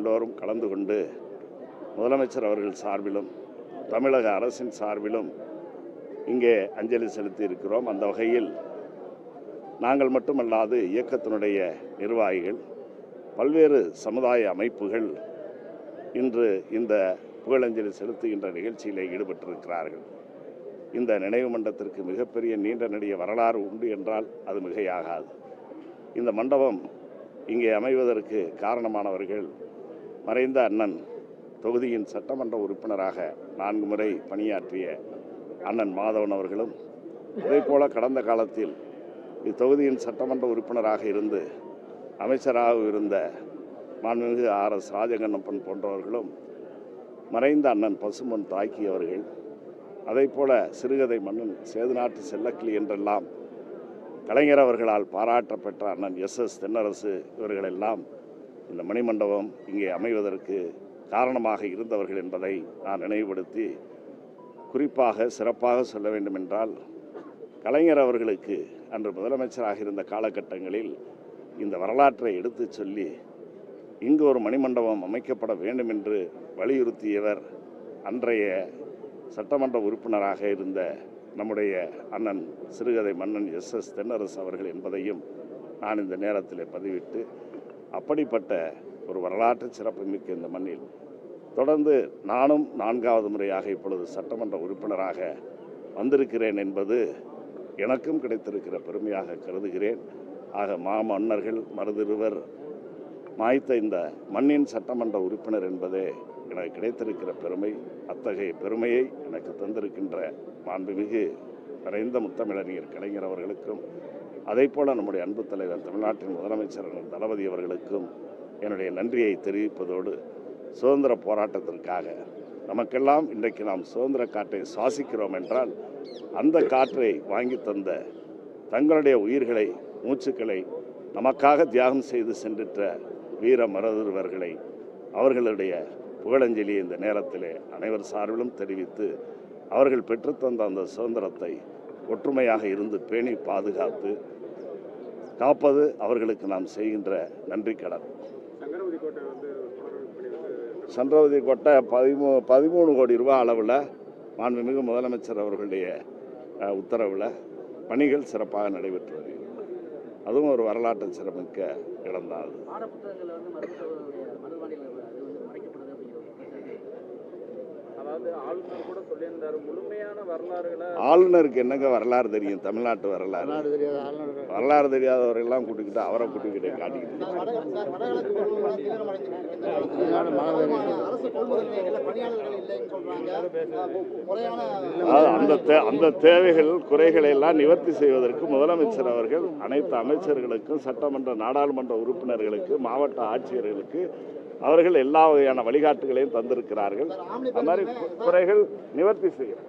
எல்லோரும் கலந்து கொண்டு முதலமைச்சர் அவர்கள் சார்பிலும் தமிழக அரசின் சார்பிலும் இங்கே அஞ்சலி செலுத்தி இருக்கிறோம். அந்த வகையில் நாங்கள் மட்டுமல்லாது இயக்கத்தினுடைய நிர்வாகிகள், பல்வேறு சமுதாய அமைப்புகள் இன்று இந்த புகழஞ்சலி செலுத்துகின்ற நிகழ்ச்சியிலே ஈடுபட்டிருக்கிறார்கள். இந்த நினைவு மண்டபத்திற்கு மிகப்பெரிய நீண்ட நெடிய வரலாறு உண்டு என்றால் அது மிகையாகாது. இந்த மண்டபம் இங்கே அமைவதற்கு காரணமானவர்கள் மறைந்த அண்ணன் தொகுதியின் சட்டமன்ற உறுப்பினராக 4 முறை பணியாற்றிய அண்ணன் மாதவன் அவர்களும், அதேபோல கடந்த காலத்தில் இத்தொகுதியின் சட்டமன்ற உறுப்பினராக இருந்து அமைச்சராக இருந்த மாண்புமிகு RS ராஜகண்ணப்பன் போன்றவர்களும், மறைந்த அண்ணன் பசும்பொன் தாக்கி அவர்கள், அதேபோல சிறுகதை மன்னன் சேதுநாட்டு செல்லக்கிளி என்றெல்லாம் கலைஞர் அவர்களால் பாராட்டப்பெற்ற அண்ணன் SS தென்னரசு இவர்களெல்லாம் இந்த மணிமண்டபம் இங்கே அமைவதற்கு காரணமாக இருந்தவர்கள் என்பதை நான் நினைவுபடுத்தி, குறிப்பாக சிறப்பாக சொல்ல வேண்டும் என்றால், கலைஞர் அவர்களுக்கு அன்று முதலமைச்சராக இருந்த காலகட்டங்களில் இந்த வரலாற்றை எடுத்து சொல்லி இங்கு ஒரு மணிமண்டபம் அமைக்கப்பட வேண்டும் என்று வலியுறுத்தியவர் அன்றைய சட்டமன்ற உறுப்பினராக இருந்த நம்முடைய அண்ணன் சிறுகதை மன்னன் SS தென்னரசு அவர்கள் என்பதையும் நான் இந்த நேரத்தில் பதிவிட்டு, அப்படிப்பட்ட ஒரு வரலாற்று சிறப்புமிக்க இந்த மண்ணில் தொடர்ந்து நானும் 4வது முறையாக இப்பொழுது சட்டமன்ற உறுப்பினராக வந்திருக்கிறேன் என்பது எனக்கும் கிடைத்திருக்கிற பெருமையாக கருதுகிறேன். ஆக மாமன்னர்கள் மருதிருவர் மாய்த்த இந்த மண்ணின் சட்டமன்ற உறுப்பினர் என்பதே எனக்கு கிடைத்திருக்கிற பெருமை. அத்தகைய பெருமையை எனக்கு தந்திருக்கின்ற மாண்புமிகு மறைந்த முத்தமிழறிஞர் கலைஞர் அவர்களுக்கும், அதே போல நம்முடைய அன்பு தலைவர் தமிழ்நாட்டின் முதலமைச்சர் தளபதி அவர்களுக்கும் என்னுடைய நன்றியை தெரிவிப்பதோடு, சுதந்திர போராட்டத்திற்காக நமக்கெல்லாம் இன்றைக்கு நாம் சுதந்திர காற்றை சுவாசிக்கிறோம் என்றால், அந்த காற்றை வாங்கி தந்த தங்களுடைய உயிர்களை மூச்சுக்களை நமக்காக தியாகம் செய்து சென்றிட்ட வீர மருதிருவர்களை அவர்களுடைய புகழஞ்சலியை இந்த நேரத்திலே அனைவர் சார்பிலும் தெரிவித்து, அவர்கள் பெற்றுத்தந்த அந்த சுதந்திரத்தை ஒற்றுமையாக இருந்து பேணி பாதுகாத்து காப்பது அவர்களுக்கு நாம் செய்கின்ற நன்றி கடன். சந்திரவதி கோட்டை 13 கோடி ரூபாய் அளவில் மாண்புமிகு முதலமைச்சர் அவர்களுடைய உத்தரவில் பணிகள் சிறப்பாக நடைபெற்று வருகிறது. அதுவும் ஒரு வரலாற்று சிறப்புமிக்க இடம்தான். ஆளுநருக்கு என்னங்க வரலாறு தெரியும்? தமிழ்நாட்டு வரலாறு தெரியாதவரெல்லாம் கூட்டிக்கிட்டு அவரை கூட்டிக்கிட்டே காட்டிக்கிட்டு அந்த தேவைகள் குறைகளை எல்லாம் நிவர்த்தி செய்வதற்கு முதலமைச்சர் அவர்கள் அனைத்து அமைச்சர்களுக்கும், சட்டமன்ற நாடாளுமன்ற உறுப்பினர்களுக்கு, மாவட்ட ஆட்சியர்களுக்கு அவர்கள் எல்லா வகையான வழிகாட்டுகளையும் தந்திருக்கிறார்கள். அந்த மாதிரி குறைகள் நிவர்த்தி செய்யும்.